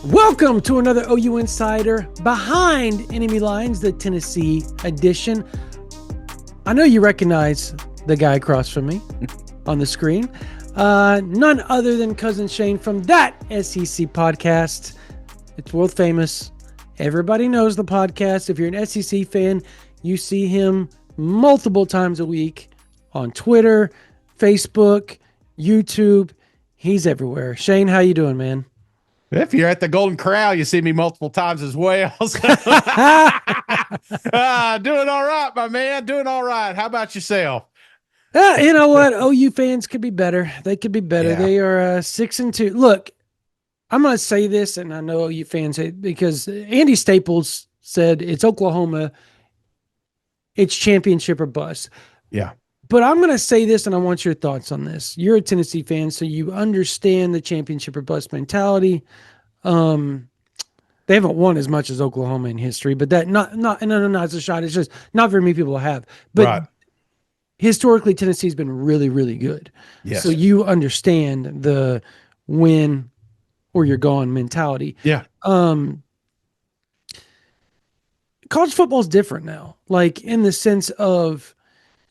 Welcome to another OU Insider Behind Enemy Lines, the Tennessee edition. I know you recognize the guy across from me on the screen. None other than Cousin Shane from that SEC podcast. It's world famous. Everybody knows the podcast. If you're an SEC fan, you see him multiple times a week on Twitter, Facebook, YouTube. He's everywhere. Shane, how you doing, man? If you're at the Golden Corral, you see me multiple times as well. So, doing all right, my man. Doing all right. How about yourself? You know what? OU fans could be better. They could be better. Yeah. They are 6-2. Look, I'm going to say this, and I know OU fans hate because Andy Staples said it's Oklahoma. It's championship or bust. Yeah. But I'm going to say this, and I want your thoughts on this. You're a Tennessee fan, so you understand the championship or bust mentality. They haven't won as much as Oklahoma in history, but that no, it's a shot. It's just not very many people have. But historically, Tennessee's been really, really good. Yes. So you understand the win or you're gone mentality. Yeah. College football is different now, like in the sense of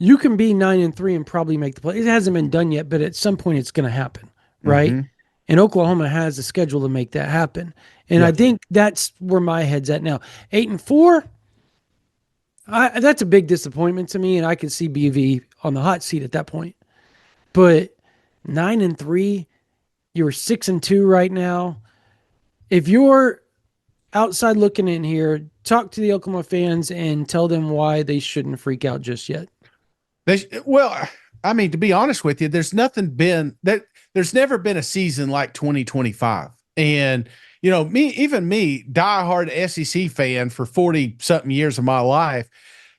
you can be 9-3 and probably make the play. It hasn't been done yet, but at some point it's going to happen, right? Mm-hmm. And Oklahoma has a schedule to make that happen. And I think that's where my head's at now. 8-4, that's a big disappointment to me, and I could see BV on the hot seat at that point. But 9-3, you're 6-2 right now. If you're outside looking in here, talk to the Oklahoma fans and tell them why they shouldn't freak out just yet. Well, I mean, to be honest with you, there's never been a season like 2025. And, you know, me, diehard SEC fan for 40 something years of my life,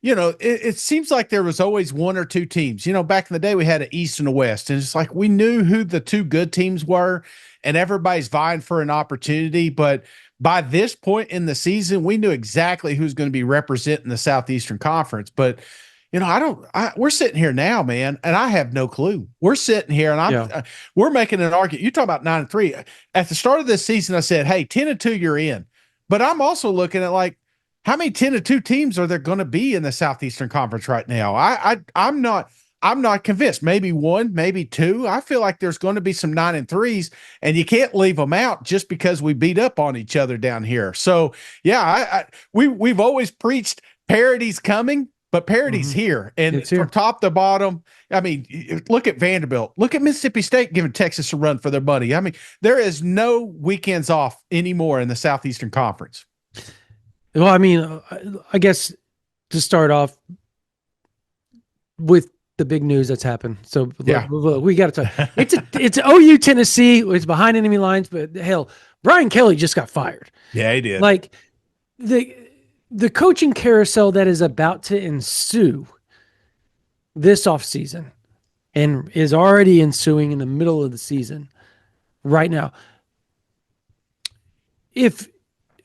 you know, it seems like there was always one or two teams. You know, back in the day, we had an East and a West, and it's like we knew who the two good teams were, and everybody's vying for an opportunity. But by this point in the season, we knew exactly who's going to be representing the Southeastern Conference. But you know, we're sitting here now, man, and I have no clue. We're sitting here and we're making an argument. You talk about 9-3 at the start of this season. I said, hey, 10-2, you're in. But I'm also looking at like, how many 10-2 teams are there going to be in the Southeastern Conference right now? I'm not convinced. Maybe one, maybe two. I feel like there's going to be some 9-3s, and you can't leave them out just because we beat up on each other down here. So yeah, we've always preached parity's coming. But parity's here, and from top to bottom, I mean, look at Vanderbilt. Look at Mississippi State giving Texas a run for their money. I mean, there is no weekends off anymore in the Southeastern Conference. Well, I mean, I guess to start off with the big news that's happened. So look, we got to talk. It's OU Tennessee. It's behind enemy lines, but hell, Brian Kelly just got fired. Yeah, he did. Like the coaching carousel that is about to ensue this offseason and is already ensuing in the middle of the season right now.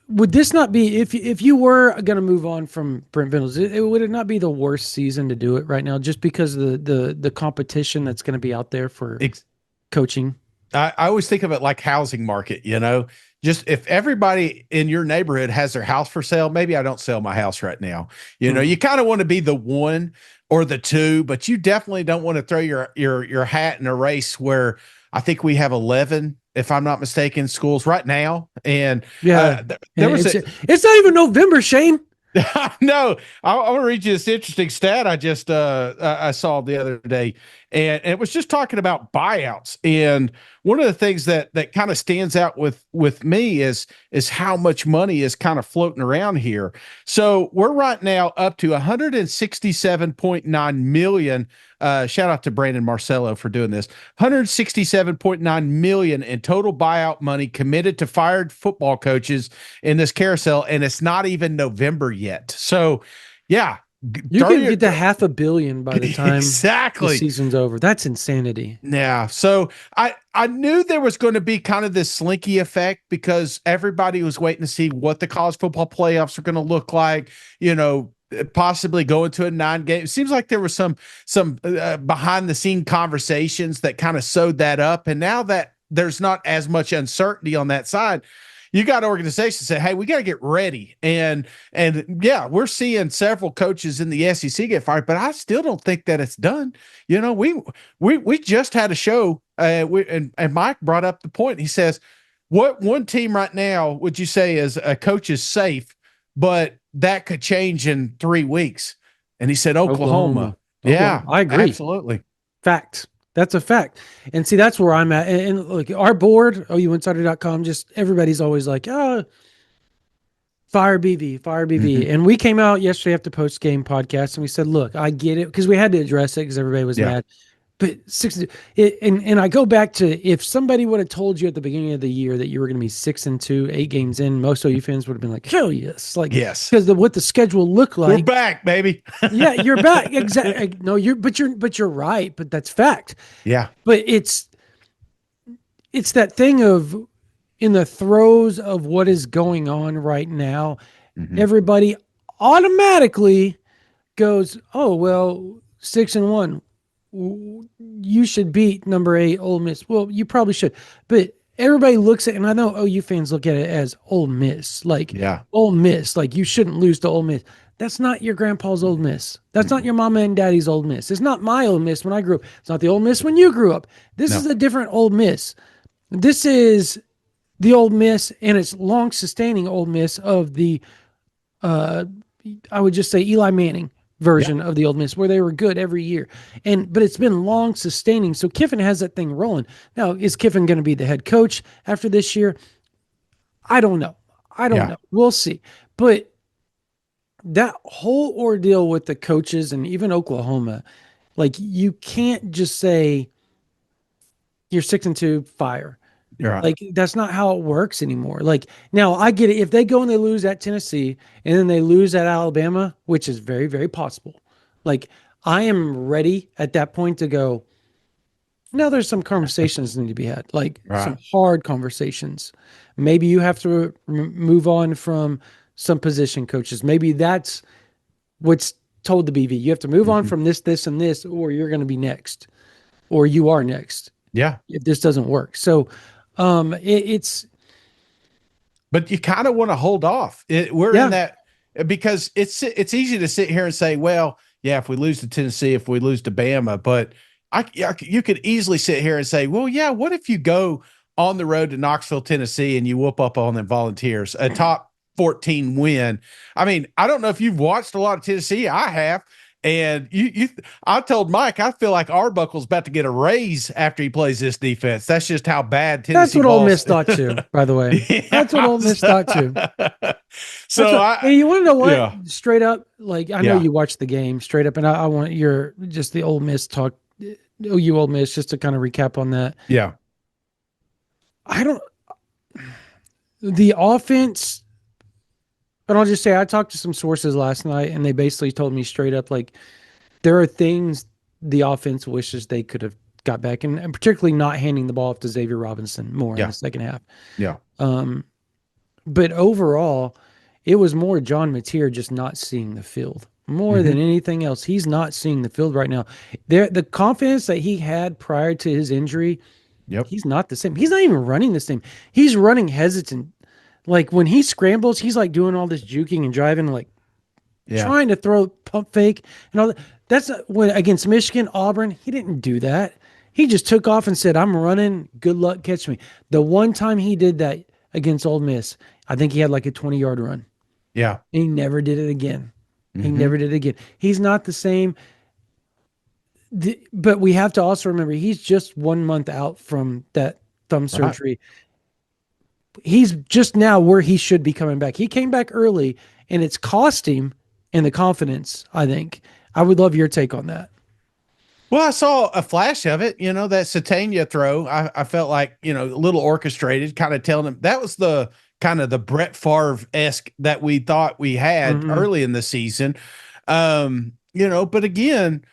Would this not be, if you were going to move on from Brent Venables, would it not be the worst season to do it right now just because of the competition that's going to be out there for coaching? I always think of it like housing market, you know, just if everybody in your neighborhood has their house for sale, maybe I don't sell my house right now. You know, you kind of want to be the one or the two, but you definitely don't want to throw your hat in a race where I think we have 11, if I'm not mistaken, schools right now. And it's not even November, Shane. No, I want to read you this interesting stat I saw the other day, and it was just talking about buyouts. And one of the things that kind of stands out with me is how much money is kind of floating around here. So we're right now up to 167.9 million. Shout out to Brandon Marcello for doing this. 167.9 million in total buyout money committed to fired football coaches in this carousel, and it's not even November yet. So, yeah, you can get to $500 million by the time exactly the season's over. That's insanity. Yeah. So I knew there was going to be kind of this slinky effect because everybody was waiting to see what the college football playoffs are going to look like. You know, possibly going to a 9-game. It seems like there was some behind the scene conversations that kind of sewed that up. And now that there's not as much uncertainty on that side, you got organizations say, hey, we got to get ready. And yeah, we're seeing several coaches in the SEC get fired, but I still don't think that it's done. You know, we just had a show, and Mike brought up the point. He says, what one team right now would you say is a coach is safe, but that could change in 3 weeks? And he said Oklahoma. Oklahoma. Yeah, I agree. absolutely. Fact. That's a fact. And see, that's where I'm at. And look, our board, ouinsider.com, just everybody's always like, oh, fire BV, fire BV. Mm-hmm. And we came out yesterday after post game podcast and we said, look, I get it because we had to address it because everybody was Yeah. mad. But and I go back to if somebody would have told you at the beginning of the year that you were going to be 6-2, 8 games in, most OU fans would have been like, hell yes, like Yes. because what the schedule looked like. We're back, baby. Yeah, you're back. Exactly. No, you're right, but that's fact. Yeah. But it's that thing of in the throes of what is going on right now, Mm-hmm. everybody automatically goes, oh well, 6-1. You should beat number 8 Ole Miss. Well, you probably should, but everybody looks at, and I know OU fans look at it as Ole Miss, like Yeah. Ole Miss, like you shouldn't lose to Ole Miss. That's not your grandpa's Ole Miss. That's not your mama and daddy's Ole Miss. It's not my Ole Miss when I grew up. It's not the Ole Miss when you grew up. This No. is a different Ole Miss. This is the Ole Miss, and it's long sustaining Ole Miss of the, I would just say Eli Manning version of the Ole Miss, where they were good every year. But it's been long sustaining. So Kiffin has that thing rolling. Now, is Kiffin going to be the head coach after this year? I don't know. I don't know. We'll see. But that whole ordeal with the coaches and even Oklahoma, like you can't just say you're 6-2, fire. You're right. Like that's not how it works anymore. Like now I get it. If they go and they lose at Tennessee and then they lose at Alabama, which is very, very possible. Like I am ready at that point to go, now there's some conversations that need to be had, like some hard conversations. Maybe you have to move on from some position coaches. Maybe that's what's told the BV. You have to move on from this, and this, or you're going to be next, or you are next. Yeah. If this doesn't work. So it's. But you kind of want to hold off. We're in that because it's easy to sit here and say, well, yeah, if we lose to Tennessee, if we lose to Bama, but you could easily sit here and say, well, yeah, what if you go on the road to Knoxville, Tennessee, and you whoop up on them Volunteers, a top 14 win? I mean, I don't know if you've watched a lot of Tennessee. I have. And I told Mike, I feel like Arbuckle's about to get a raise after he plays this defense. That's just how bad Tennessee. That's what Ole Miss thought too, by the way. Yeah, that's what Ole Miss thought too. So hey, you want to know what? Yeah. Straight up, like I know you watched the game straight up, and I want your just the Ole Miss talk. OU Ole Miss, just to kind of recap on that. Yeah, the offense. But I'll just say I talked to some sources last night, and they basically told me straight up, like, there are things the offense wishes they could have got back, and particularly not handing the ball off to Xavier Robinson more in the second half. Yeah. But overall, it was more John Mateer just not seeing the field. More than anything else, he's not seeing the field right now. The confidence that he had prior to his injury, he's not the same. He's not even running the same. He's running hesitant. Like when he scrambles, he's like doing all this juking and driving, like trying to throw pump fake and all that. That's when against Michigan, Auburn, he didn't do that. He just took off and said, I'm running. Good luck, catch me. The one time he did that against Ole Miss, I think he had like a 20-yard run. Yeah. And he never did it again. He never did it again. He's not the same. But we have to also remember he's just 1 month out from that thumb surgery. He's just now where he should be coming back. He came back early, and it's cost him in the confidence, I think. I would love your take on that. Well, I saw a flash of it, that Satania throw. I felt like, a little orchestrated, kind of telling him that was the kind of the Brett Favre-esque that we thought we had early in the season. But again,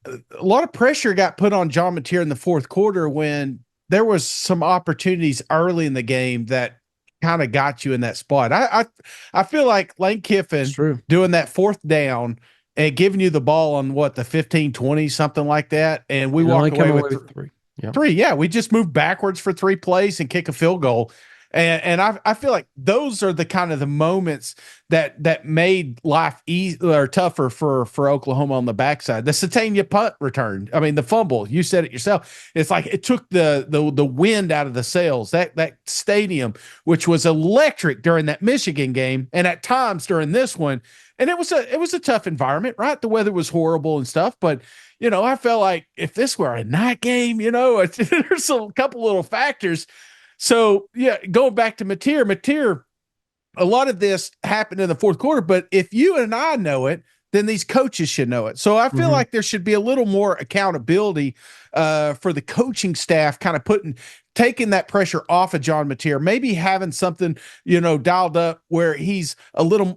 a lot of pressure got put on John Mateer in the fourth quarter when there was some opportunities early in the game that kind of got you in that spot. I feel like Lane Kiffin doing that fourth down and giving you the ball on the 15, 20, something like that. And we walked away with 3. Yeah. We just moved backwards for 3 plays and kick a field goal. And I feel like those are the kind of the moments that made life easy or tougher for Oklahoma on the backside. The Satania punt return. I mean, the fumble, you said it yourself. It's like it took the wind out of the sails. That stadium, which was electric during that Michigan game, and at times during this one. And it was a tough environment, right? The weather was horrible and stuff, but I felt like if this were a night game, there's a couple little factors. So yeah, going back to Mateer, a lot of this happened in the fourth quarter, but if you and I know it, then these coaches should know it. So I feel like there should be a little more accountability for the coaching staff, kind of taking that pressure off of John Mateer, maybe having something, dialed up where he's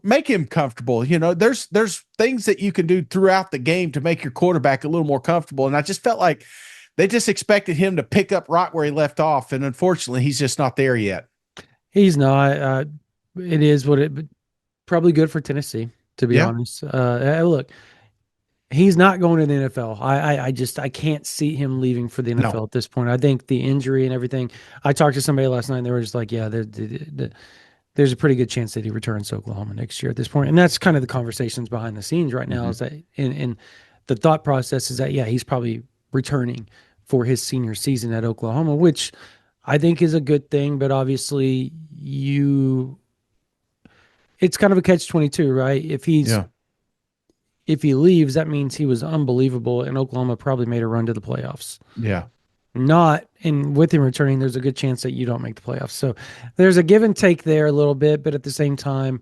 make him comfortable. There's things that you can do throughout the game to make your quarterback a little more comfortable. And I just felt like they just expected him to pick up right where he left off. And unfortunately, he's just not there yet. He's not. It is what it, probably good for Tennessee, to be honest. Look, he's not going to the NFL. I can't see him leaving for the NFL at this point. I think the injury and everything. I talked to somebody last night and they were just like, yeah, there's a pretty good chance that he returns to Oklahoma next year at this point. And that's kind of the conversations behind the scenes right now is that in the thought process is that, yeah, he's probably returning for his senior season at Oklahoma, which I think is a good thing. But obviously it's kind of a catch-22, right? If he leaves, that means he was unbelievable, and Oklahoma probably made a run to the playoffs. Yeah. And with him returning, there's a good chance that you don't make the playoffs. So there's a give and take there a little bit, but at the same time,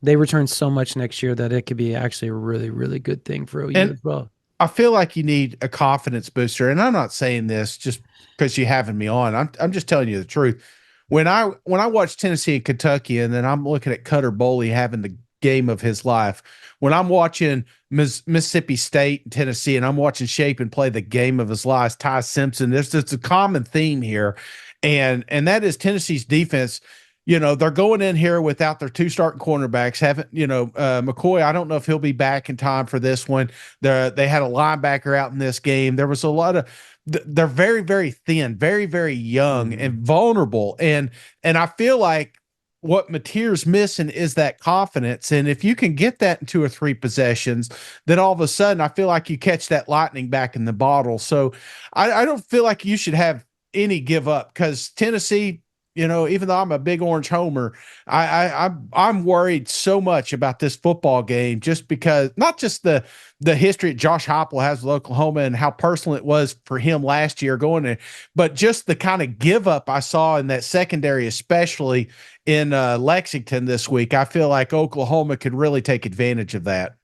they return so much next year that it could be actually a really, really good thing for OU as well. I feel like you need a confidence booster, and I'm not saying this just because you're having me on. I'm just telling you the truth. When I watch Tennessee and Kentucky, and then I'm looking at Cutter Boley having the game of his life. When I'm watching Mississippi State and Tennessee, and I'm watching Shapen play the game of his life, Ty Simpson, there's just a common theme here, and that is Tennessee's defense. They're going in here without their two starting cornerbacks. McCoy, I don't know if he'll be back in time for this one. They had a linebacker out in this game. There was a lot of they're very, very thin, very, very young and vulnerable. And I feel like what Mateer's missing is that confidence. And if you can get that in 2 or 3 possessions, then all of a sudden I feel like you catch that lightning back in the bottle. So I don't feel like you should have any give up, because Tennessee, even though I'm a big Orange homer, I'm worried so much about this football game, just because not just the history that Josh Heupel has with Oklahoma and how personal it was for him last year going there, but just the kind of give up I saw in that secondary, especially in Lexington this week. I feel like Oklahoma could really take advantage of that.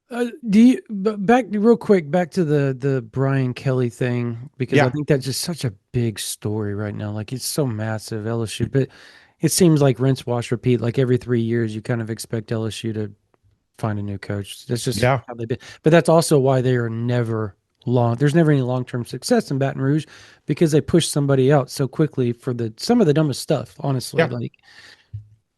Back real quick, back to the Brian Kelly thing, because I think that's just such a big story right now. Like, it's so massive, LSU, but it seems like rinse, wash, repeat. Like every 3 years, you kind of expect LSU to find a new coach. That's just how they've been. But that's also why they are never there's never any long-term success in Baton Rouge, because they push somebody out so quickly for some of the dumbest stuff, honestly. Like,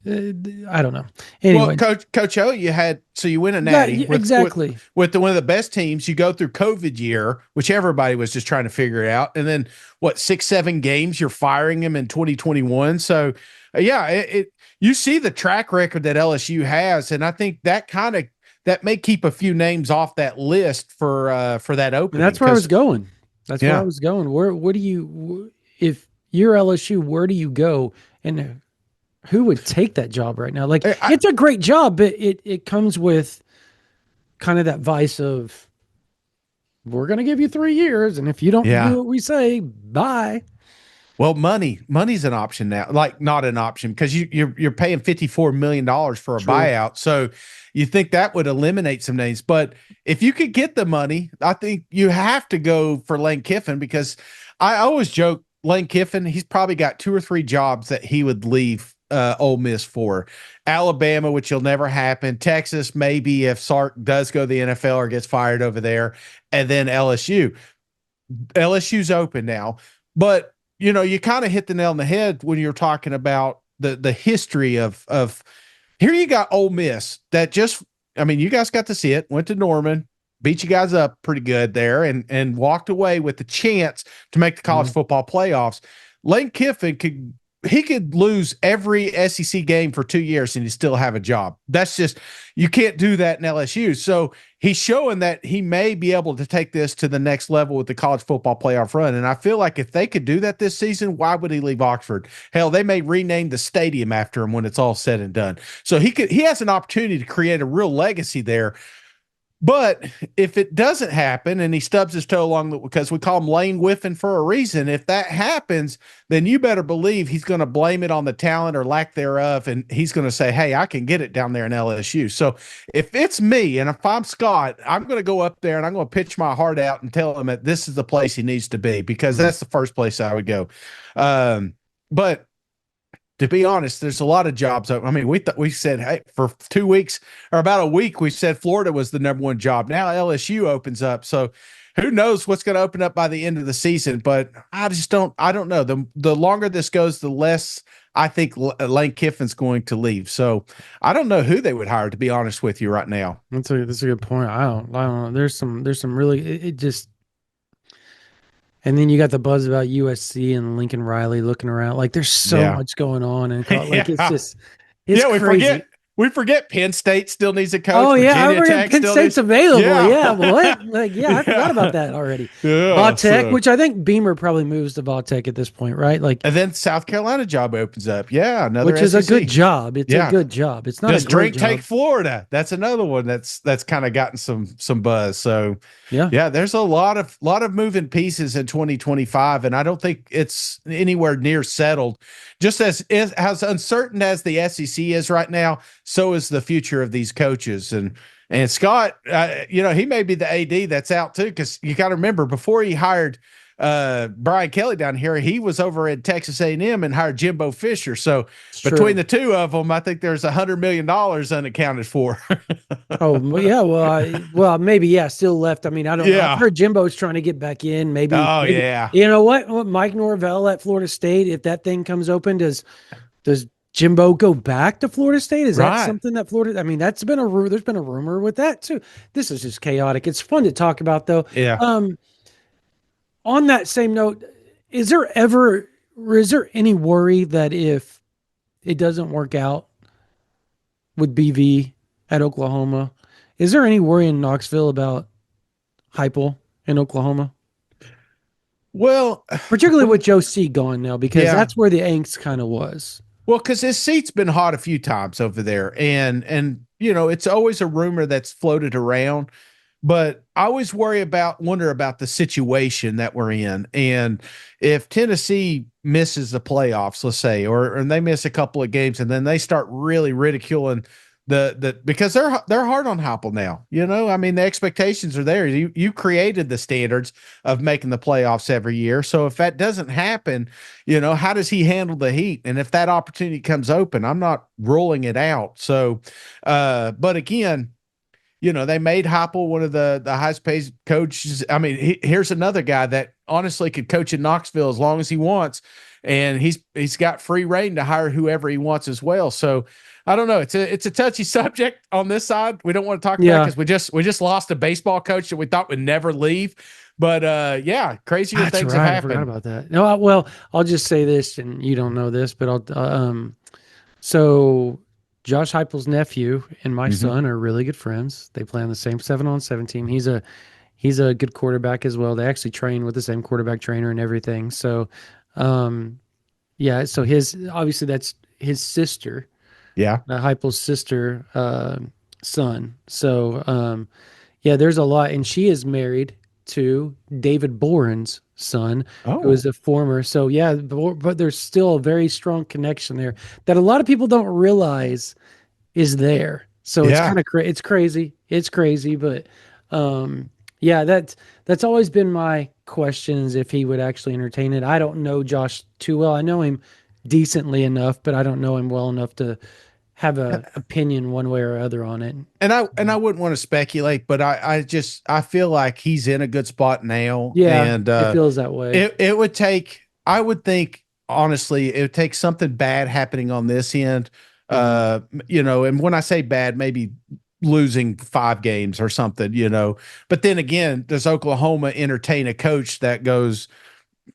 I don't know. Anyway, well, Coach O, you win a natty exactly with one of the best teams. You go through COVID year, which everybody was just trying to figure it out, and then 6-7 games you're firing him in 2021. So you see the track record that LSU has, and I think that may keep a few names off that list for that opening. And that's where I was going. Where I was going. What do you, if you're LSU, where do you go, and who would take that job right now? Like, it's a great job, but it comes with kind of that vice of, we're going to give you 3 years, and if you don't do what we say, bye. Well, money's an option now. Like, not an option, because you're paying $54 million for a buyout. So you think that would eliminate some names. But if you could get the money, I think you have to go for Lane Kiffin, because I always joke, Lane Kiffin, he's probably got 2 or 3 jobs that he would leave Ole Miss for. Alabama, which will never happen. Texas, maybe if Sark does go to the NFL or gets fired over there. And then LSU. LSU's open now. But, you kind of hit the nail on the head when you're talking about the history of here you got Ole Miss that you guys got to see it, went to Norman, beat you guys up pretty good there, and walked away with the chance to make the college football playoffs. Lane Kiffin could he could lose every SEC game for 2 years and he still have a job. That's just, you can't do that in LSU. So he's showing that he may be able to take this to the next level with the college football playoff run. And I feel like if they could do that this season, why would he leave Oxford? Hell, they may rename the stadium after him when it's all said and done. So he has an opportunity to create a real legacy there. But if it doesn't happen and he stubs his toe along because we call him lane whiffing for a reason, if that happens, then you better believe he's going to blame it on the talent or lack thereof. And he's going to say, hey, I can get it down there in LSU. So if it's me and if I'm Scott, I'm going to go up there and I'm going to pitch my heart out and tell him that this is the place he needs to be, because that's the first place I would go. But to be honest, there's a lot of jobs. I mean, we said, hey, for 2 weeks or about a week, we said Florida was the number one job. Now LSU opens up. So who knows what's going to open up by the end of the season, but I don't know. The longer this goes, the less I think Lane Kiffin's going to leave. So I don't know who they would hire, to be honest with you right now. That's a good point. I don't know. There's some really, it just, and then you got the buzz about USC and Lincoln Riley looking around. Like there's so much going on, and like it's crazy. We forget Penn State still needs a coach. Oh yeah, I forget Penn State's available. Yeah, what? Like I forgot about that already. Yeah, Tech, which I think Beamer probably moves to Tech at this point, right? Like, and then South Carolina job opens up. Yeah, another which is a good job. It's a good job. It's not. Does Drake take Florida? That's another one that's kind of gotten some buzz. So yeah, there's a lot of moving pieces in 2025, and I don't think it's anywhere near settled. Just as uncertain as the SEC is right now, so is the future of these coaches. And Scott, he may be the AD that's out too, because you got to remember, before he hired Brian Kelly down here, he was over at Texas A&M and hired Jimbo Fisher. So between the two of them, I think there's $100 million unaccounted for. Oh yeah, well, maybe still left. I mean, I don't know. I've heard Jimbo's trying to get back in. Maybe. Yeah. You know what? Mike Norvell at Florida State, if that thing comes open, does Jimbo go back to Florida State? Is that something that Florida? I mean, there's been a rumor with that too. This is just chaotic. It's fun to talk about though. Yeah. On that same note, is there any worry that if it doesn't work out with BV at Oklahoma, is there any worry in Knoxville about Heupel in Oklahoma? Well, particularly with Joe C gone now, because that's where the angst kind of was. Well, because his seat's been hot a few times over there, and it's always a rumor that's floated around. But I always wonder about the situation that we're in. And if Tennessee misses the playoffs, let's say, or they miss a couple of games and then they start really ridiculing because they're hard on Heupel now. I mean, the expectations are there. You created the standards of making the playoffs every year. So if that doesn't happen, how does he handle the heat? And if that opportunity comes open, I'm not ruling it out. So, but again, they made Heupel one of the highest paid coaches. I mean, here's another guy that honestly could coach in Knoxville as long as he wants, and he's got free reign to hire whoever he wants as well. So I don't know. It's a touchy subject on this side. We don't want to talk about it because we just lost a baseball coach that we thought would never leave. But crazier things have happened. I forgot about that. No, well, I'll just say this, and you don't know this, but so Josh Heupel's nephew and my son are really good friends. They play on the same 7-on-7 team. He's a good quarterback as well. They actually train with the same quarterback trainer and everything. So, so obviously that's his sister. Yeah. Heupel's sister, son. So, there's a lot. And she is married to David Boren's son, who is a former. So, but there's still a very strong connection there that a lot of people don't realize is there. So it's kind of it's crazy. It's crazy. But, that's always been my questions if he would actually entertain it. I don't know Josh too well. I know him decently enough, but I don't know him well enough to have an opinion one way or other on it. And I wouldn't want to speculate, but I feel like he's in a good spot now. Yeah, and it feels that way. It would take, I would think, honestly, it would take something bad happening on this end. And when I say bad, maybe losing 5 games or something, but then again, does Oklahoma entertain a coach that goes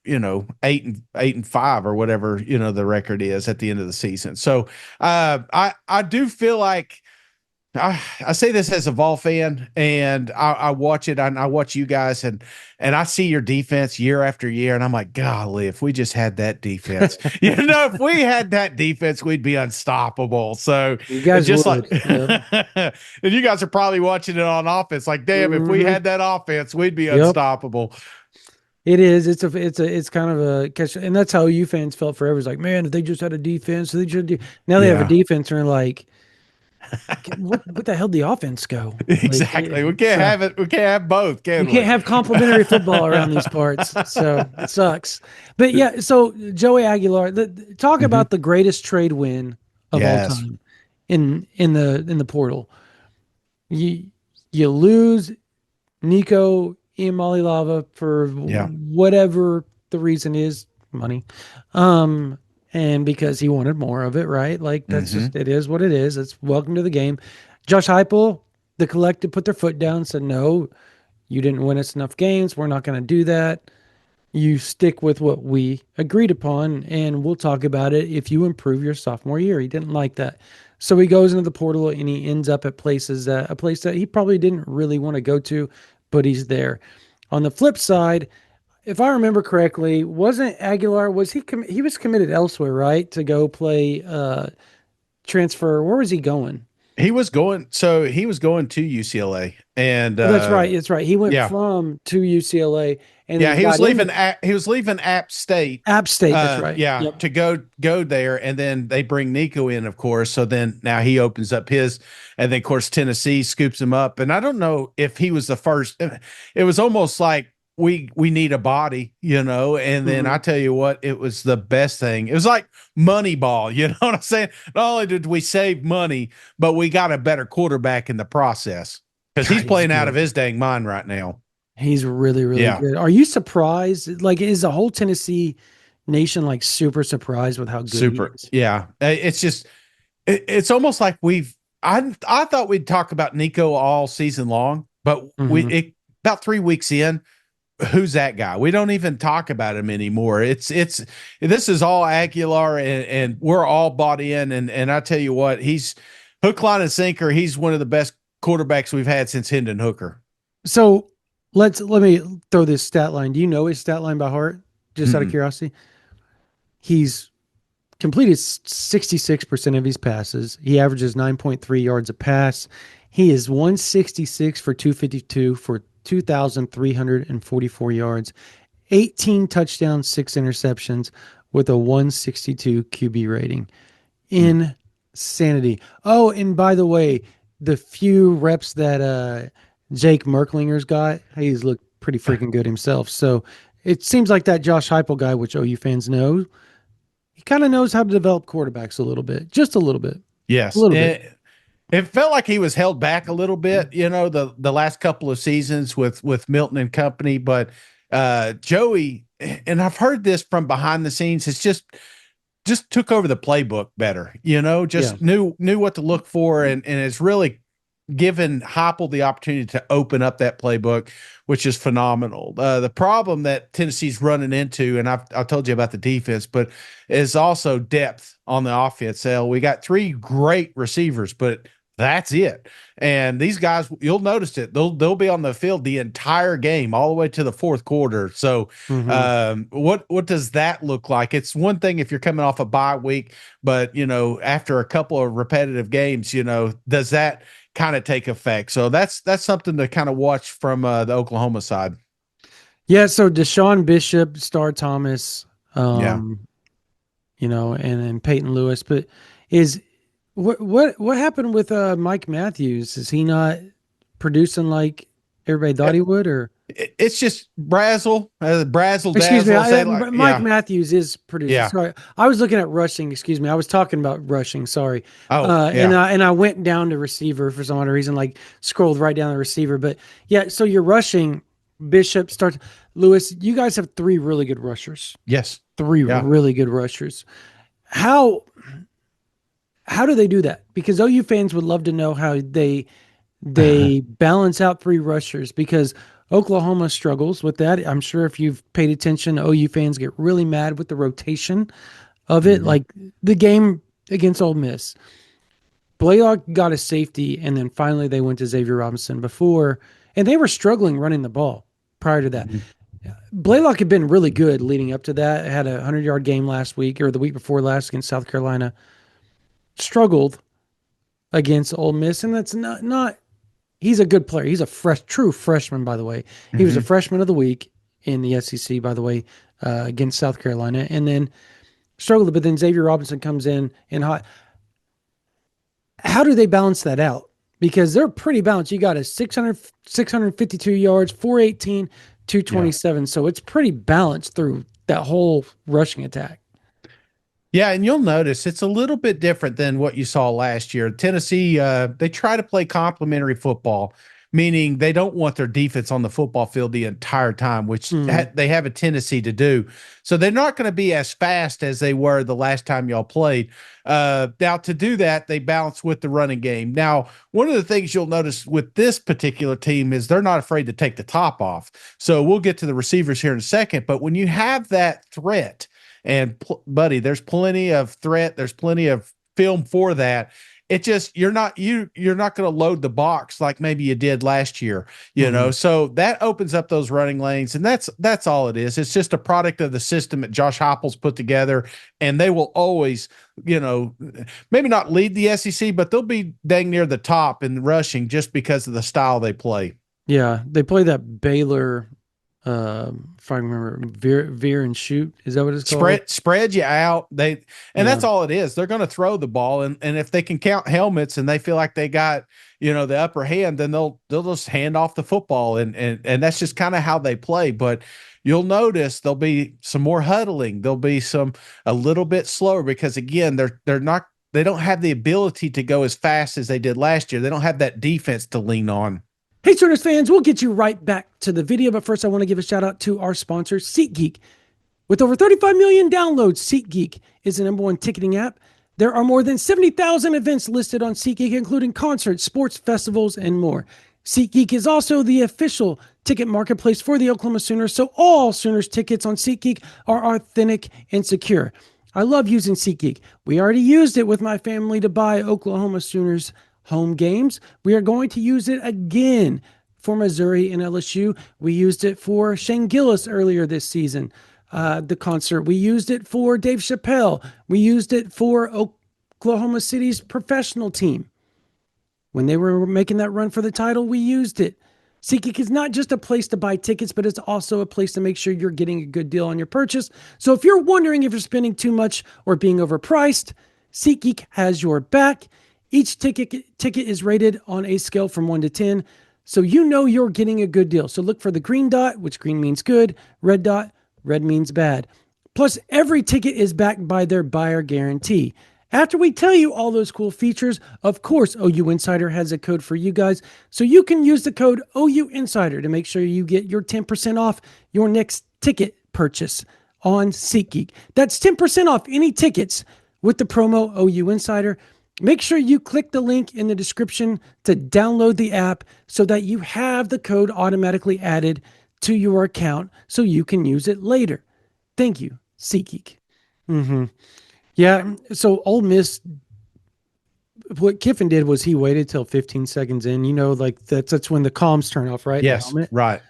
8-5 or whatever, the record is at the end of the season. So I do feel like I say this as a Vol fan, and I watch it, and I watch you guys, and I see your defense year after year, and I'm like, golly, if we just had that defense, if we had that defense, we'd be unstoppable. So You it's guys just like, would. Yep. and you guys are probably watching it on offense, like, damn, if we Hmm. had that offense, we'd be Yep. unstoppable. It is. It's kind of a catch, and that's how you fans felt forever. It's like, man, if they just had a defense, they should do. Now they have a Yeah, defense, and they're like, what the hell did the offense go? Like, exactly. We can't so have it. We can't have both, you can can't we? have complimentary football around these parts, so it sucks. But yeah, so Joey Aguilar, talk Mhm. about the greatest trade win of all Yes. time in the portal. You you lose Nico Iamaleava for Yeah. whatever the reason is, money. Um, and because he wanted more of it, right? Like that's just Hmm. it is what it is. It's welcome to the game. Josh Heupel, the collective put their foot down, said no, you didn't win us enough games. We're not going to do that. You stick with what we agreed upon, and we'll talk about it if you improve your sophomore year. He didn't like that. So he goes into the portal and he ends up at a place that he probably didn't really want to go to, but he's there. On the flip side, if I remember correctly, wasn't Aguilar was he was committed elsewhere, right? To go play transfer. Where was he going? He was going to UCLA, and Oh, that's right. That's right. He went yeah, from to UCLA and yeah, then he was got leaving. in He was leaving App State. App State. That's right. Yeah, Yep. to go there, and then they bring Nico in, of course. So then now he opens up his, and then of course Tennessee scoops him up. And I don't know if he was the first. It was almost like we need a body, And then I Mhm. tell you what, it was the best thing. It was like Moneyball, you know what I'm saying? Not only did we save money, but we got a better quarterback in the process because God, he's he's playing out of good. his dang mind right now. He's really, really Yeah, good. Are you surprised? Like, is the whole Tennessee nation like super surprised with how good he super. is? Yeah, it's just it's almost like I thought we'd talk about Nico all season long, but Hmm. about 3 weeks in, who's that guy? We don't even talk about him anymore. It's this is all Aguilar, and we're all bought in. And I tell you what, he's hook, line, and sinker. He's one of the best quarterbacks we've had since Hendon Hooker. So let me throw this stat line. Do you know his stat line by heart? Just out of Mm-mm. curiosity, he's completed 66% of his passes. He averages 9.3 yards a pass. He is 166 for 252 for 2,344 yards, 18 touchdowns, 6 interceptions with a 162 QB rating. Mm. Insanity. Oh, and by the way, the few reps that Jake Merklinger's got, he's looked pretty freaking good himself. So it seems like that Josh Heupel guy, which OU fans know, he kind of knows how to develop quarterbacks a little bit, just a little bit, a Yes. little bit. It felt like he was held back a little bit, the last couple of seasons with Milton and company, but Joey, and I've heard this from behind the scenes, it's just took over the playbook better, Yeah. just knew what to look for, and it's really given Heupel the opportunity to open up that playbook, which is phenomenal. The problem that Tennessee's running into, and I told you about the defense, but is also depth on the offense. So we got three great receivers, but that's it. And these guys, you'll notice it. They'll be on the field the entire game, all the way to the fourth quarter. So, Hmm. what does that look like? It's one thing if you're coming off a bye week, but after a couple of repetitive games, does that kind of take effect? So that's something to kind of watch from the Oklahoma side. Yeah. So Deshaun Bishop, Star Thomas, Yeah. um, and then Peyton Lewis. But is what happened with Mike Matthews? Is he not producing like everybody thought he would? Or It's just Brazzle excuse me, dazzle. Say like, Mike yeah, Matthews is producing. yeah. Sorry, I was looking at rushing. Excuse me, I was talking about rushing. Sorry, Oh, and yeah. I went down to receiver for some odd reason, like scrolled right down the receiver. But yeah, so you're rushing. Bishop starts. Lewis, you guys have three really good rushers. Yes. Three Yeah. really good rushers. How how do they do that? Because OU fans would love to know how they balance out three rushers because Oklahoma struggles with that. I'm sure if you've paid attention, OU fans get really mad with the rotation of it. Mm-hmm. Like the game against Ole Miss, Blaylock got a safety, and then finally they went to Xavier Robinson before, and they were struggling running the ball prior to that. Mm-hmm. Blaylock had been really good leading up to that. Had a 100-yard game last week or the week before last against South Carolina. Struggled against Ole Miss, and that's not. He's a good player. He's a true freshman, by the way. He was a Mm-hmm. freshman of the week in the SEC, by the way, against South Carolina, and then struggled. But then Xavier Robinson comes in and hot. How do they balance that out? Because they're pretty balanced. You got a 652 yards, 418, Yeah. 227. So it's pretty balanced through that whole rushing attack. Yeah, and you'll notice it's a little bit different than what you saw last year. Tennessee, they try to play complementary football, meaning they don't want their defense on the football field the entire time, which Mm, they have a tendency to do. So they're not going to be as fast as they were the last time y'all played. Now, to do that, they balance with the running game. Now, one of the things you'll notice with this particular team is they're not afraid to take the top off. So we'll get to the receivers here in a second. But when you have that threat, and buddy, there's plenty of threat. There's plenty of film for that. It just you're not going to load the box like maybe you did last year, you know. mhm. So that opens up those running lanes, and that's all it is. It's just a product of the system that Josh Heupel's put together, and they will always, you know, maybe not lead the SEC, but they'll be dang near the top in rushing just because of the style they play. Yeah, they play that Baylor. If I remember, veer and shoot. Is that what it's called? Spread you out. And Yeah. that's all it is. They're going to throw the ball, and if they can count helmets and they feel like they got, you know, the upper hand, then they'll just hand off the football, and that's just kind of how they play. But you'll notice there'll be some more huddling. There'll be some a little bit slower because again, they don't have the ability to go as fast as they did last year. They don't have that defense to lean on. Hey, Sooners fans, we'll get you right back to the video, but first I want to give a shout out to our sponsor, SeatGeek. With over 35 million downloads, SeatGeek is the number one ticketing app. There are more than 70,000 events listed on SeatGeek, including concerts, sports, festivals, and more. SeatGeek is also the official ticket marketplace for the Oklahoma Sooners, so all Sooners tickets on SeatGeek are authentic and secure. I love using SeatGeek. We already used it with my family to buy Oklahoma Sooners home games. We are going to use it again for Missouri and LSU. We used it for Shane Gillis earlier this season, the concert. We used it for Dave Chappelle. We used it for Oklahoma City's professional team. When they were making that run for the title, we used it. SeatGeek is not just a place to buy tickets, but it's also a place to make sure you're getting a good deal on your purchase. So if you're wondering if you're spending too much or being overpriced, SeatGeek has your back. Each ticket is rated on a scale from 1 to 10, so you know you're getting a good deal. So look for the green dot, which green means good, red dot, red means bad. Plus, every ticket is backed by their buyer guarantee. After we tell you all those cool features, of course, OU Insider has a code for you guys, so you can use the code OU Insider to make sure you get your 10% off your next ticket purchase on SeatGeek. That's 10% off any tickets with the promo OU Insider. Make sure you click the link in the description to download the app so that you have the code automatically added to your account so you can use it later. Thank you, SeatGeek. Mm-hmm. Yeah, so Ole Miss, what Kiffin did was he waited till 15 seconds in. You know, like that's when the comms turn off, right? The Yes, helmet. right.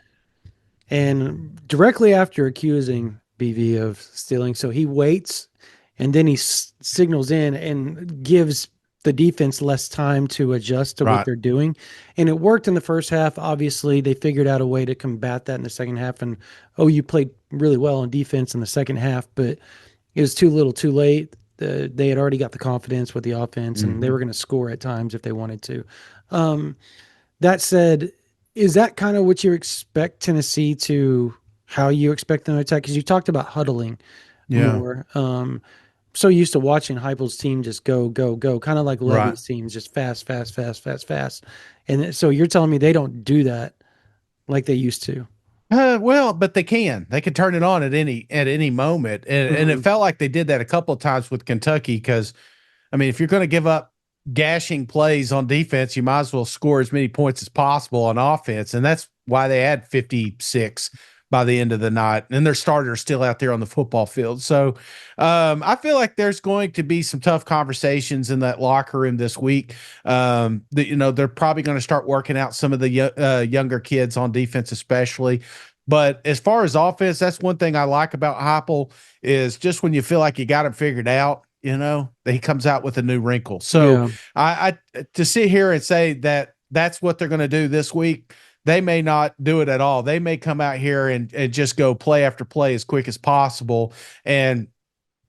And directly after accusing BV of stealing, so he waits and then he signals in and gives the defense less time to adjust to what Right. they're doing. And it worked in the first half. Obviously, they figured out a way to combat that in the second half. And OU played really well on defense in the second half, but it was too little too late. They had already got the confidence with the offense, and they Mm-hmm. were going to score at times if they wanted to. Um, that said, is that kind of what you expect Tennessee to, how you expect them to attack? Because you talked about huddling Yeah. more. So used to watching Heupel's team just go, go, go, kind of like Right. Levy's teams, just fast, fast, fast, fast, fast. And so you're telling me they don't do that like they used to. Well, but they can. They can turn it on at any moment, and it Mhm. felt like they did that a couple of times with Kentucky. Because I mean, if you're going to give up gashing plays on defense, you might as well score as many points as possible on offense, and why they had 56 by the end of the night, and their starters still out there on the football field. So I feel like there's going to be some tough conversations in that locker room this week. They're probably going to start working out some of the younger kids on defense, especially. But as far as offense, that's one thing I like about Heupel is just when you feel like you got him figured out, he comes out with a new wrinkle. So Yeah. I to sit here and say that that's what they're going to do this week, they may not do it at all. They may come out here and just go play after play as quick as possible. And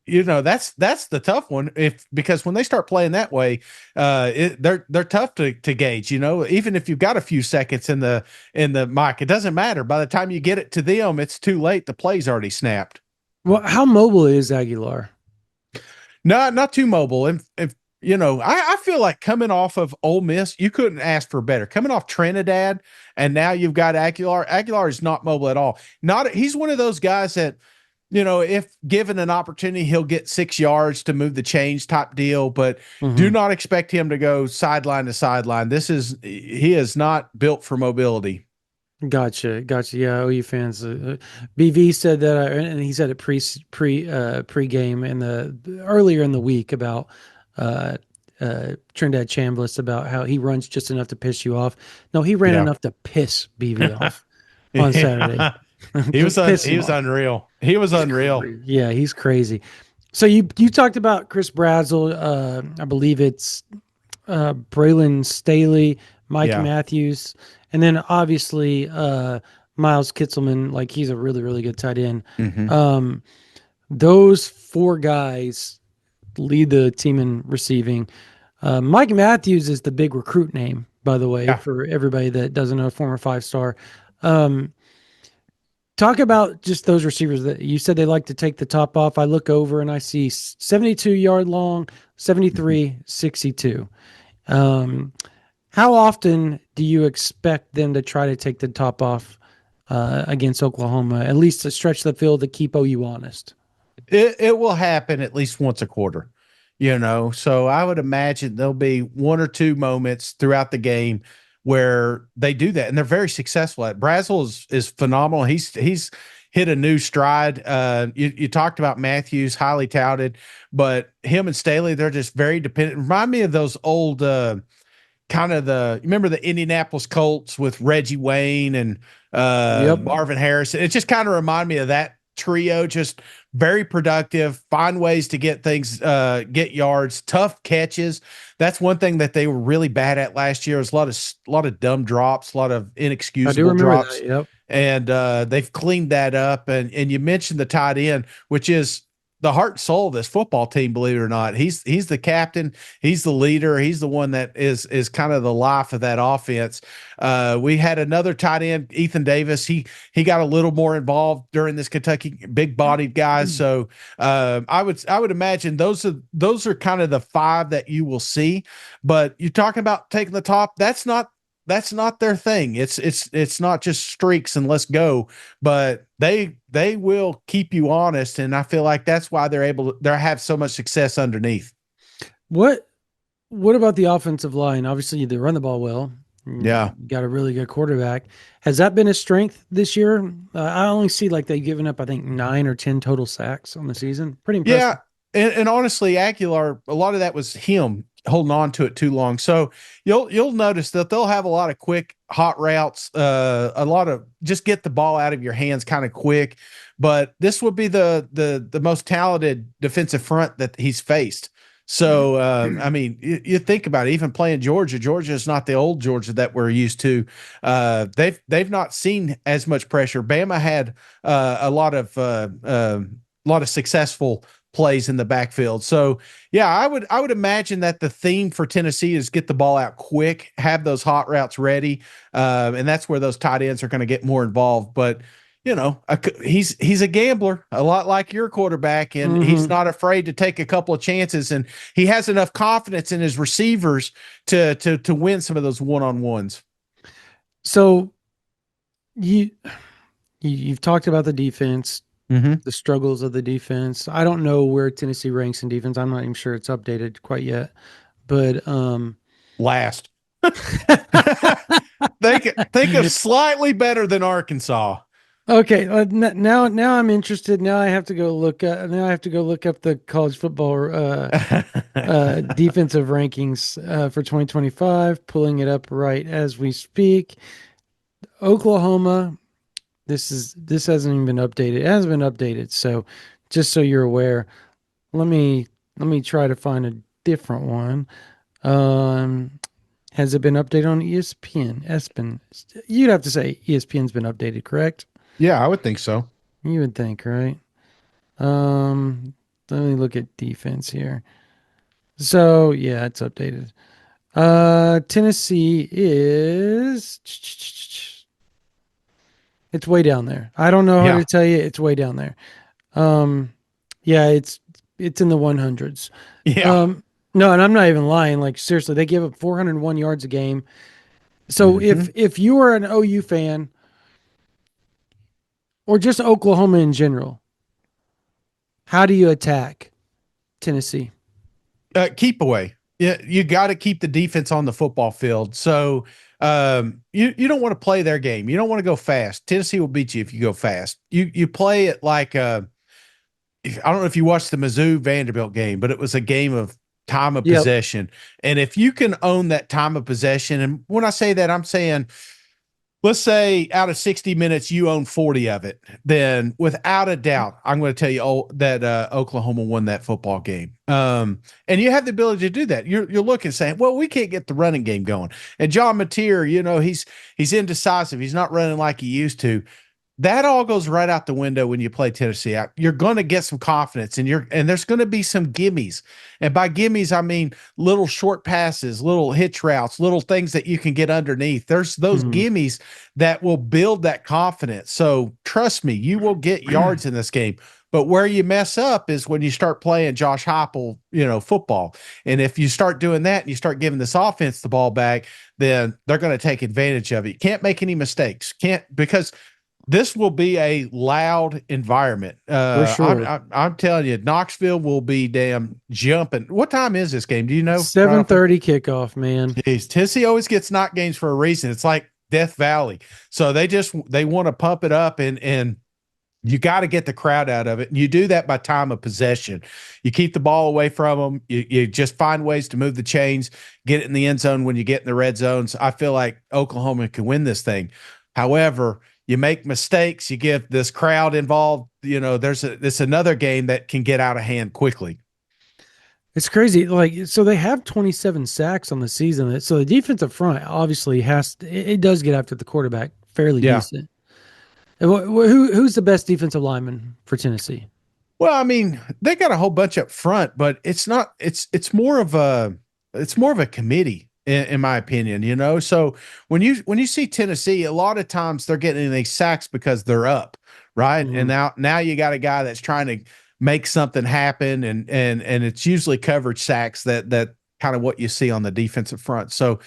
that's the tough one because when they start playing that way, they're tough to gauge. Even if you've got a few seconds in the mic, it doesn't matter. By the time you get it to them, it's too late. The play's already snapped. Well, how mobile is Aguilar? No, not too mobile. And if I feel like coming off of Ole Miss, you couldn't ask for better. Coming off Trinidad, and now you've got Aguilar. Aguilar is not mobile at all. He's one of those guys that, if given an opportunity, he'll get 6 yards to move the chains type deal, but do not expect him to go sideline to sideline. He is not built for mobility. Gotcha. Yeah, OU fans. BV said that, and he said it pre-game in the earlier in the week about Trinidad Chambliss, about how he runs just enough to piss you off. No, he ran Yeah. enough to piss BV off on Saturday. He was Just piss he him was off. unreal. He was unreal. Yeah, he's crazy. So you talked about Chris Brazzell. I believe it's Braylon Staley, Mike Yeah. Matthews, and then obviously Miles Kitzelman. Like, he's a really, really good tight end. Mm-hmm. Those four guys lead the team in receiving. Mike Matthews is the big recruit name, by the way, Yeah. for everybody that doesn't know, former 5-star. Talk about just those receivers that you said they like to take the top off. I look over and I see 72-yard long, 73, 62. How often do you expect them to try to take the top off against Oklahoma, at least to stretch the field to keep OU honest? It will happen at least once a quarter, So I would imagine there'll be one or two moments throughout the game where they do that, and they're very successful at. Brazzell is phenomenal. He's hit a new stride. You talked about Matthews, highly touted, but him and Staley, they're just very dependent. Remind me of those old remember the Indianapolis Colts with Reggie Wayne and Yep. Marvin Harrison. It just kind of reminded me of that trio, just very productive, find ways to get things, get yards, tough catches. That's one thing that they were really bad at last year. Was a lot of dumb drops, a lot of inexcusable drops. That. Yep. And they've cleaned that up. And you mentioned the tight end, which is the heart and soul of this football team, believe it or not. He's the captain. He's the leader. He's the one that is kind of the life of that offense. We had another tight end, Ethan Davis. He got a little more involved during this Kentucky big bodied guys. So I would imagine those are kind of the five that you will see. But you're talking about taking the top. That's not their thing. It's not just streaks and let's go, but they will keep you honest. And I feel like that's why they have so much success underneath. What about the offensive line? Obviously, they run the ball well. Yeah. You got a really good quarterback. Has that been a strength this year? I only see like they've given up, I think, 9 or 10 total sacks on the season. Pretty impressive. Yeah. And honestly, Aguilar, a lot of that was him holding on to it too long. So you'll notice that they'll have a lot of quick hot routes, a lot of just get the ball out of your hands kind of quick. But this would be the most talented defensive front that he's faced. So I mean, you think about it, even playing Georgia. Georgia is not the old Georgia that we're used to. They've not seen as much pressure. Bama had a lot of successful plays in the backfield. So yeah, I would imagine that the theme for Tennessee is get the ball out quick, have those hot routes ready, and that's where those tight ends are going to get more involved. But he's a gambler, a lot like your quarterback, and he's not afraid to take a couple of chances, and he has enough confidence in his receivers to win some of those one-on-ones. So you've talked about the defense. The struggles of the defense. I don't know where Tennessee ranks in defense. I'm not even sure it's updated quite yet. But last. Think of slightly better than Arkansas. Okay, now I'm interested. Now I have to go look. Now I have to go look up the college football defensive rankings for 2025. Pulling it up right as we speak. Oklahoma. This hasn't even been updated. It hasn't been updated. So just so you're aware, let me try to find a different one. Um, has it been updated on ESPN? ESPN. You'd have to say ESPN's been updated, correct? Yeah, I would think so. You would think, right? Um, Let me look at defense here. So yeah, it's updated. Tennessee is it's way down there. I don't know how Yeah. to tell you. It's way down there. Um, yeah, it's in the 100s. Yeah. Um, no, and I'm not even lying. Like seriously, they give up 401 yards a game. So Hmm. if you are an OU fan or just Oklahoma in general, how do you attack Tennessee? Keep away. Yeah, you got to keep the defense on the football field. So you don't want to play their game. You don't want to go fast. Tennessee will beat you if you go fast. You play it like I don't know if you watched the Mizzou Vanderbilt game, but it was a game of time of Yep. possession. And if you can own that time of possession, and when I say that, I'm saying, let's say out of 60 minutes, you own 40 of it, then without a doubt, I'm going to tell you that Oklahoma won that football game. And you have the ability to do that. You're looking saying, well, we can't get the running game going. And John Mateer, he's indecisive. He's not running like he used to. That all goes right out the window when you play Tennessee. You're going to get some confidence, and there's going to be some gimmies. And by gimmies, I mean little short passes, little hitch routes, little things that you can get underneath. There's those Mhm. gimmies that will build that confidence. So trust me, you will get yards in this game. But where you mess up is when you start playing Josh Heupel, football. And if you start doing that and you start giving this offense the ball back, then they're going to take advantage of it. You can't make any mistakes. Can't, because this will be a loud environment. For sure. I'm telling you, Knoxville will be damn jumping. What time is this game? Do you know? Right off the 7:30 kickoff, man. Jeez, Tennessee always gets night games for a reason. It's like Death Valley, so they want to pump it up, and you got to get the crowd out of it. And you do that by time of possession. You keep the ball away from them. You just find ways to move the chains, get it in the end zone when you get in the red zones. I feel like Oklahoma can win this thing. However, you make mistakes, you get this crowd involved. There's another game that can get out of hand quickly. It's crazy. Like, so they have 27 sacks on the season. So the defensive front obviously it does get after the quarterback fairly Yeah. decent. And who's the best defensive lineman for Tennessee? Well, I mean, they got a whole bunch up front, but it's more of a committee in my opinion, So when you see Tennessee, a lot of times they're getting these sacks because they're up, right? And Mhm. now you got a guy that's trying to make something happen, and it's usually coverage sacks that kind of what you see on the defensive front. So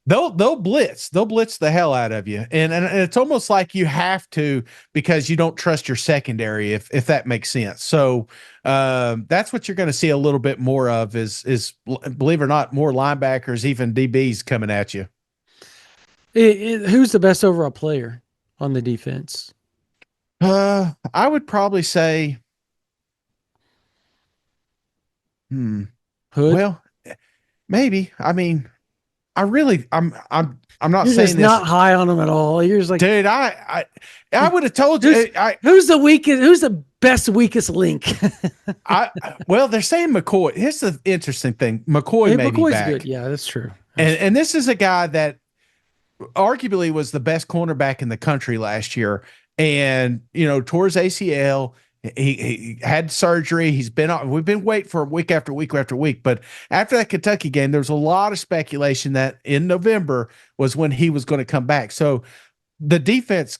they'll blitz the hell out of you, and it's almost like you have to, because you don't trust your secondary, if that makes sense. So that's what you're going to see a little bit more of, is believe it or not, more linebackers, even DBs coming at you. Who's the best overall player on the defense? I would probably say, hmm, Hood. well, maybe. I mean, I'm not You're just saying this, not high on him at all. You're just like, dude. I would have told who's you. I who's the weakest? Who's the best weakest link? I well, they're saying McCoy. Here's the interesting thing: McCoy Hey, may be McCoy's good. back, Yeah, that's true. That's and true. this is a guy that arguably was the best cornerback in the country last year, and tore his ACL. He had surgery. We've been waiting for week after week after week. But after that Kentucky game, there was a lot of speculation that in November was when he was going to come back. So the defense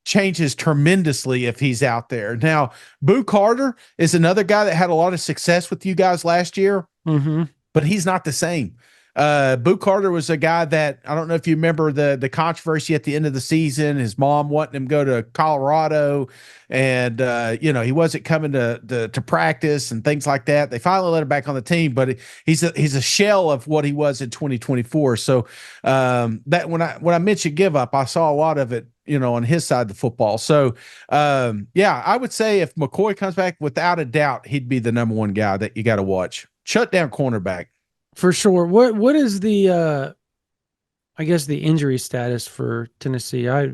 changes tremendously if he's out there. Now, Boo Carter is another guy that had a lot of success with you guys last year, Mm-hmm. but he's not the same. Boo Carter was a guy that I don't know if you remember the controversy at the end of the season. His mom wanting him to go to Colorado, and he wasn't coming to practice and things like that. They finally let him back on the team, but he's a shell of what he was in 2024. So that when I mentioned give up, I saw a lot of it, on his side of the football. So, I would say if McCoy comes back, without a doubt, he'd be the number one guy that you got to watch. Shut down cornerback. For sure. What is the I guess the injury status for Tennessee? I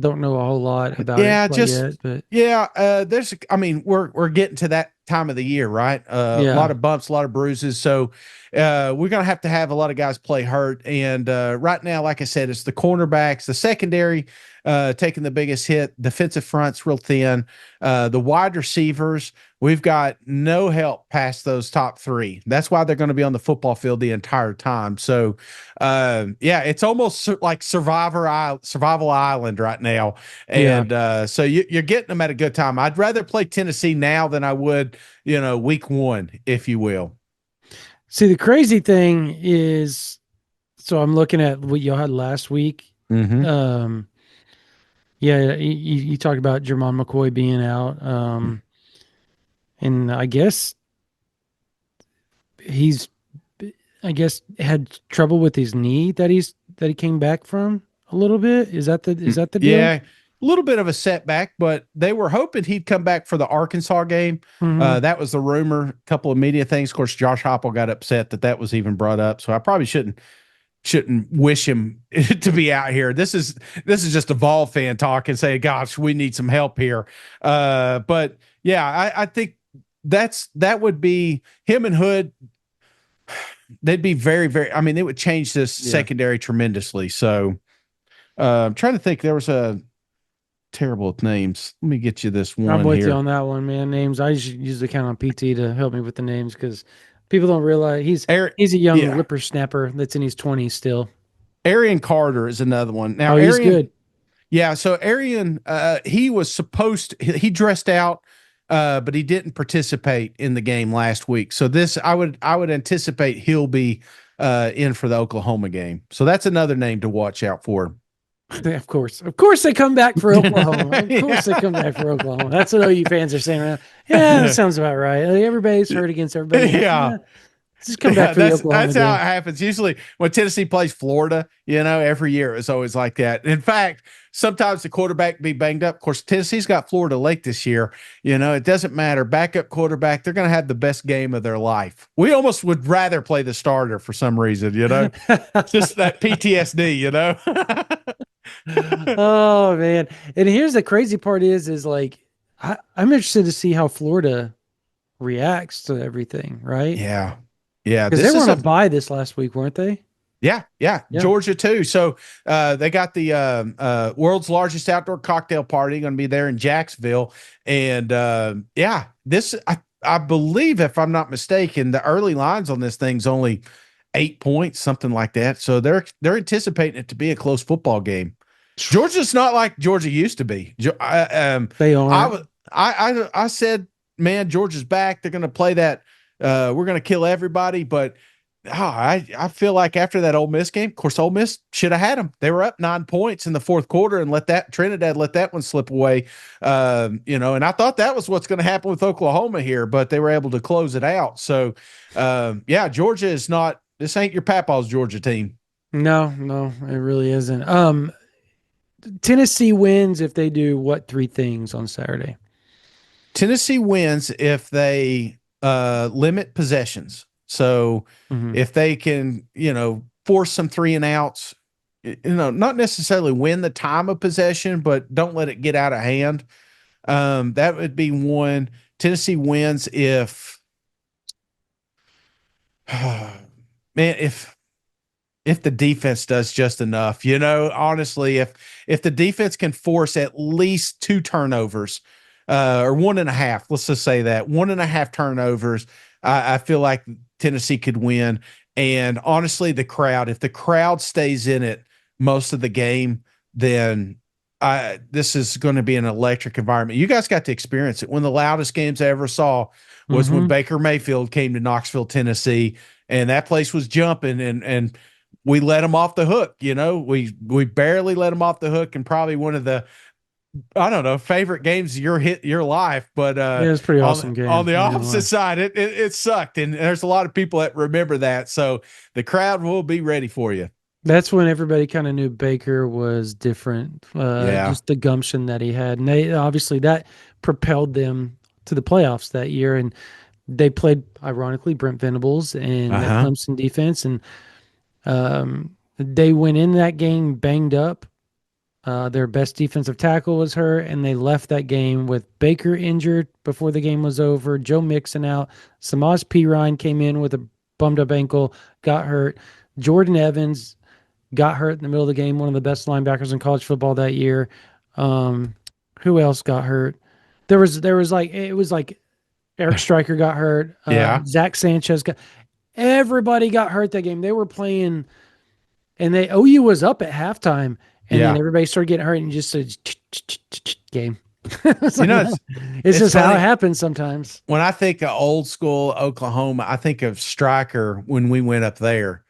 don't know a whole lot about it Yeah, quite just yet, but yeah. We're getting to that time of the year, right? A lot yeah. of bumps, a lot of bruises. So we're gonna have a lot of guys play hurt. And right now, like I said, it's the cornerbacks, the secondary taking the biggest hit. Defensive front's real thin. The wide receivers, we've got no help past those top three. That's why they're going to be on the football field the entire time. So, it's almost like Survival Island right now. Yeah. And so you're getting them at a good time. I'd rather play Tennessee now than I would, week one, if you will. See, the crazy thing is, so I'm looking at what you had last week. Mm-hmm. Um, yeah, you talked about Jermon McCoy being out. And I guess he's, had trouble with his knee that he came back from a little bit. Is that the deal? Yeah, a little bit of a setback, but they were hoping he'd come back for the Arkansas game. Hmm. That was the rumor. A couple of media things. Of course, Josh Heupel got upset that was even brought up. So I probably shouldn't wish him to be out here. This is just a Vol fan talk and say, "Gosh, we need some help here." But yeah, I think that would be him and Hood. They'd be very, very. I mean, they would change this Yeah. secondary tremendously. So I'm trying to think. There was a terrible with names. Let me get you this I'm one with you here. on that one, man. Names. I usually count on PT to help me with the names because people don't realize Eric, he's a young yeah, whippersnapper that's in his 20s still. Arian Carter is another one. Now, Oh, he's Arian, good. yeah, so Arian, he was supposed to, he dressed out, but he didn't participate in the game last week. So this, I would anticipate he'll be in for the Oklahoma game. So that's another name to watch out for. Of course, they come back for Oklahoma. Of course, they Yeah. come back for Oklahoma. That's what OU fans are saying right now. Yeah, that sounds about right. Like, everybody's hurt against everybody else. Yeah. Yeah, just come back Yeah, for the that's Oklahoma how it game. happens. Usually when Tennessee plays Florida, every year it's always like that. In fact, sometimes the quarterback be banged up. Of course, Tennessee's got Florida Lake this year. It doesn't matter. Backup quarterback, they're going to have the best game of their life. We almost would rather play the starter for some reason, just that PTSD. Oh man! And here's the crazy part is like I'm interested to see how Florida reacts to everything, right? Yeah. Yeah. Because they This were is on a a bye this last week, weren't they? Yeah, yeah, Yeah. Georgia too. So they got the world's largest outdoor cocktail party going to be there in Jacksonville, and this I believe, if I'm not mistaken, the early lines on this thing's only 8 points, something like that. So they're anticipating it to be a close football game. Georgia's not like Georgia used to be. They I aren't. was I said, man, Georgia's back. They're going to play that. We're going to kill everybody, but I feel like after that Ole Miss game, of course, Ole Miss should have had them. They were up 9 points in the fourth quarter and Trinidad let that one slip away. And I thought that was what's going to happen with Oklahoma here, but they were able to close it out. So, Georgia is not. This ain't your Papaw's Georgia team. No, no, it really isn't. Tennessee wins if they do what three things on Saturday? Tennessee wins if they limit possessions. So Hmm. if they can, force some 3-and-outs, not necessarily win the time of possession, but don't let it get out of hand. That would be one. Tennessee wins man, if the defense does just enough, honestly, if the defense can force at least 2 turnovers, or 1.5, let's just say that 1.5 turnovers, I feel like Tennessee could win. And honestly, if the crowd stays in it most of the game, then this is going to be an electric environment. You guys got to experience it. One of the loudest games I ever saw was when Mm-hmm. Baker Mayfield came to Knoxville, Tennessee, and that place was jumping, and we let them off the hook. We barely let them off the hook, and probably one of the, I don't know, favorite games of your life. But Yeah, it's a pretty on awesome game. the I'm not gonna opposite lie. side, it sucked, and there's a lot of people that remember that. So the crowd will be ready for you. That's when everybody kind of knew Baker was different. Yeah. Just the gumption that he had, and they obviously that propelled them to the playoffs that year. And they played, ironically, Brent Venables and Uh that huh. Clemson defense, and they went in that game banged up. Their best defensive tackle was hurt, and they left that game with Baker injured before the game was over. Joe Mixon out. Samaj P. Ryan came in with a bummed up ankle, got hurt. Jordan Evans got hurt in the middle of the game, one of the best linebackers in college football that year. Um, who else got hurt? There was like it was like Eric Stryker got hurt. Yeah. Zach Sanchez got everybody got hurt that game. They were playing and they OU was up at halftime, and then Yeah. everybody started getting hurt and just said game. It's You like, know, no, it's it's just how it funny. happens sometimes. When I think of old school Oklahoma, I think of Stryker when we went up there.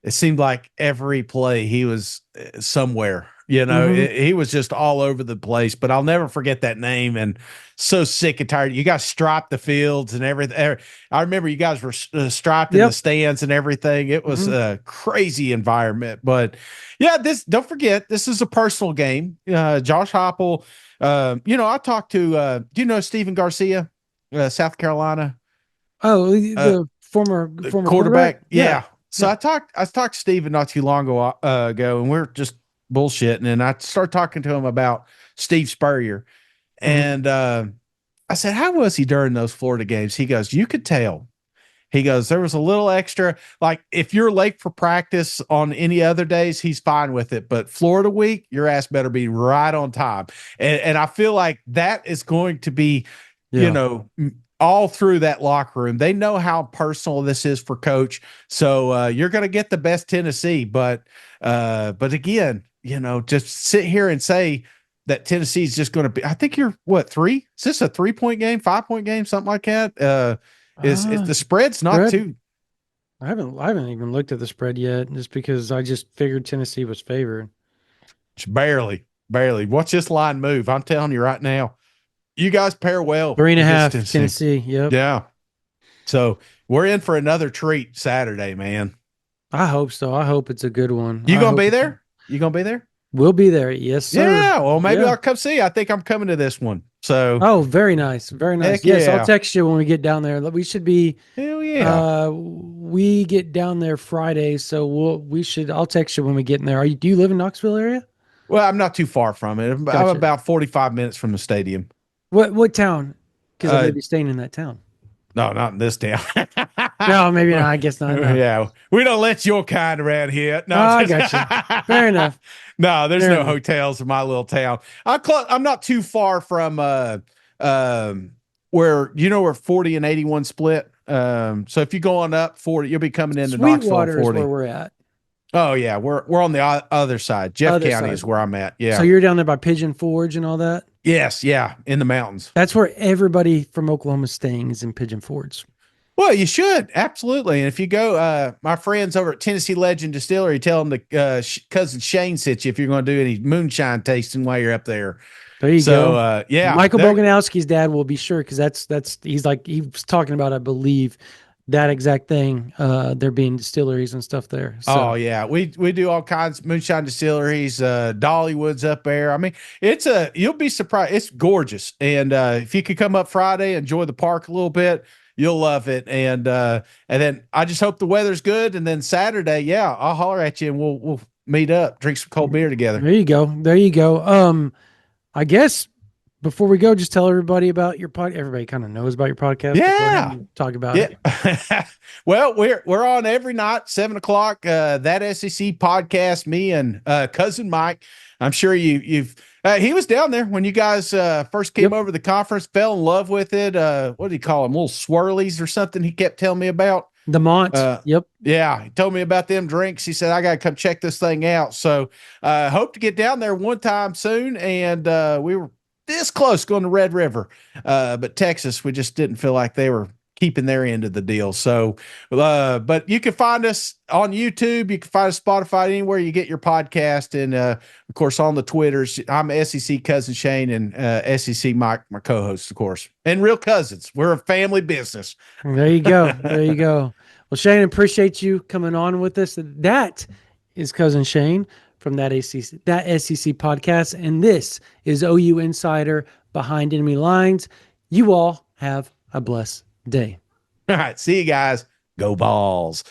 It seemed like every play he was somewhere. Hmm. He was just all over the place. But I'll never forget that name. And so sick and tired. You guys striped the fields and everything. I remember you guys were striped in the Yep. stands and everything. It was Hmm. a crazy environment. But yeah, this don't forget this is a personal game. Josh Heupel. I talked to. Do you know Stephen Garcia, South Carolina? Oh, Uh, the former quarterback. Quarterback. Yeah. Yeah. So Yeah. I talked to Steven not too long ago, and we're just bullshitting. And I started talking to him about Steve Spurrier. Hmm. And I said, how was he during those Florida games? He goes, you could tell. He goes, there was a little extra. Like if you're late for practice on any other days, he's fine with it. But Florida week, your ass better be right on time. And I feel like that is going to be, you Yeah. know, all through that locker room. They know how personal this is for coach. So you're going to get the best Tennessee. But again, just sit here and say that Tennessee is just going to be, I think you're what, three? Is this a 3 point game, 5 point game, something like that? Is Uh, the spread's not spread. too I haven't even looked at the spread yet, just because I just figured Tennessee was favored. barely. Watch this line move. I'm telling you right now, you guys pair well Three and a against half Tennessee. Tennessee. Yep. Yeah. So we're in for another treat Saturday, man. I hope so. I hope it's a good one. You I gonna hope be it's. there? You gonna be there? We'll be there. Yes, sir. Yeah. Well, maybe Yeah. I'll come see you. I think I'm coming to this one. So Oh, very nice. Very nice. heck Yes, I'll yeah. text you when we get down there. We should be Hell yeah. we get down there Friday, so I'll text you when we get in there. Do you live in Knoxville area? Well, I'm not too far from it. I'm Gotcha. about 45 minutes from the stadium. What town? Because I may Uh, be staying in that town. no, not in this town. No, maybe not. I guess not. No. Yeah, we don't let your kind around here. Oh, No, I got you. Fair enough. no, there's Fair no enough. hotels in my little town. I'm not too far from where where 40 and 81 split. So if you're going up 40, you'll be coming into Knoxville and Sweetwater is where 40. we're at. Oh yeah, we're on the other side. Jeff Other County side. is where I'm at. So Yeah. you're down there by Pigeon Forge and all that? Yes, yeah, in the mountains. That's where everybody from Oklahoma is staying, is in Pigeon Forge. Well, you should absolutely. And if you go, my friends over at Tennessee Legend Distillery, tell them the cousin Shane sent you if you're going to do any moonshine tasting while you're up there. There you So, go. yeah, Michael there. Boganowski's dad will be sure, because that's he's like he was talking about, I believe, that exact thing. There being distilleries and stuff there. Oh So yeah, we do all kinds of moonshine distilleries. Dollywood's up there. I mean, you'll be surprised. It's gorgeous. And if you could come up Friday, enjoy the park a little bit, you'll love it. And then I just hope the weather's good. And then Saturday, yeah, I'll holler at you and we'll meet up, drink some cold beer together. there you go. There you go. I guess before we go, just tell everybody about your pod. Everybody kind of knows about your podcast, but go ahead Yeah. and talk about it. Yeah. Well, we're on every night, 7 o'clock. That SEC podcast, me and cousin Mike. I'm sure you've he was down there when you guys first came Yep. over the conference, fell in love with it. What do you call them? Little swirlies or something he kept telling me about. The Mont. Yep. Yeah, he told me about them drinks. He said, I got to come check this thing out. So hope to get down there one time soon. And we were this close going to Red River. But Texas, we just didn't feel like they were keeping their end of the deal. So, but you can find us on YouTube. You can find us Spotify, anywhere you get your podcast. And of course, on the Twitters, I'm SEC Cousin Shane and SEC Mike, my co host, of course, and real cousins. We're a family business. There you go. There you go. Well, Shane, appreciate you coming on with us. That is Cousin Shane from that SEC podcast. And this is OU Insider Behind Enemy Lines. You all have a blessed day. All right. See you guys. Go balls.